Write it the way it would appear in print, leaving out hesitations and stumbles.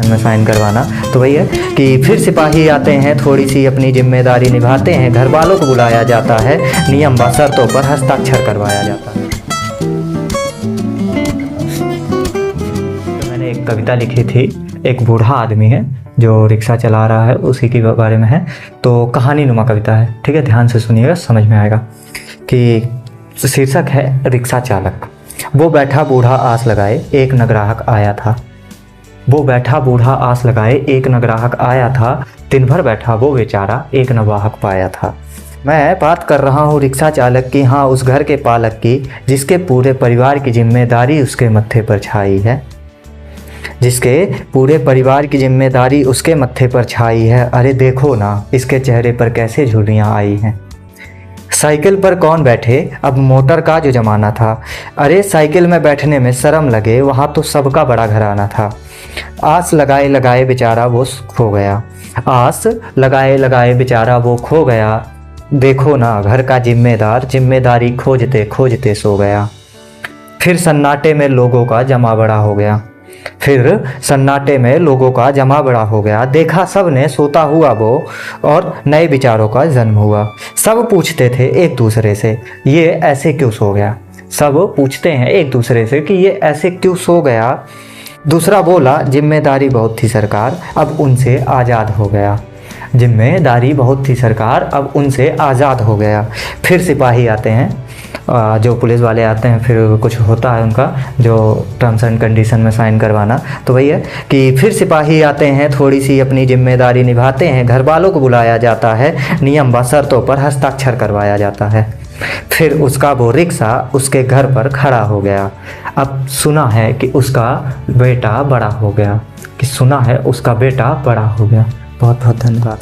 में साइन करवाना। तो वही है कि फिर सिपाही आते हैं, थोड़ी सी अपनी जिम्मेदारी निभाते हैं, घर वालों को बुलाया जाता है, नियम व शर्तों पर हस्ताक्षर करवाया जाता है। तो मैंने एक कविता लिखी थी, एक बूढ़ा आदमी है जो रिक्शा चला रहा है, उसी के बारे में है। तो कहानी नुमा कविता है, ठीक है, ध्यान से सुनिएगा, समझ में आएगा। कि शीर्षक है रिक्शा चालक। वो बैठा बूढ़ा आस लगाए, एक नगराहक आया था। वो बैठा बूढ़ा आस लगाए, एक नगराहक आया था। दिन भर बैठा वो बेचारा, एक नवाहक पाया था। मैं बात कर रहा हूँ रिक्शा चालक की, हाँ, उस घर के पालक की, जिसके पूरे परिवार की जिम्मेदारी उसके मत्थे पर छाई है। जिसके पूरे परिवार की जिम्मेदारी उसके मत्थे पर छाई है। अरे देखो ना, इसके चेहरे पर कैसे झुर्रियाँ आई हैं। साइकिल पर कौन बैठे, अब मोटर का जो ज़माना था। अरे साइकिल में बैठने में शर्म लगे, वहाँ तो सबका बड़ा घराना था। आस लगाए लगाए बेचारा वो खो गया, आस लगाए लगाए बेचारा वो खो गया। देखो ना, घर का जिम्मेदार जिम्मेदारी खोजते खोजते सो गया। फिर सन्नाटे में लोगों का जमा बड़ा हो गया। फिर सन्नाटे में लोगों का जमा बड़ा हो गया। देखा सब ने सोता हुआ वो, और नए विचारों का जन्म हुआ। सब पूछते थे एक दूसरे से, ये ऐसे क्यों सो गया। सब पूछते हैं एक दूसरे से कि ये ऐसे क्यों सो गया। दूसरा बोला, जिम्मेदारी बहुत थी सरकार, अब उनसे आज़ाद हो गया। जिम्मेदारी बहुत थी सरकार, अब उनसे आज़ाद हो गया। फिर सिपाही आते हैं, जो पुलिस वाले आते हैं, फिर कुछ होता है उनका जो टर्म्स एंड कंडीशन में साइन करवाना। तो वही है कि फिर सिपाही आते हैं, थोड़ी सी अपनी जिम्मेदारी निभाते हैं, घर वालों को बुलाया जाता है, नियम व शर्तों पर हस्ताक्षर करवाया जाता है। फिर उसका वो रिक्शा उसके घर पर खड़ा हो गया। अब सुना है कि उसका बेटा बड़ा हो गया, कि सुना है उसका बेटा बड़ा हो गया। बहुत बहुत धन्यवाद।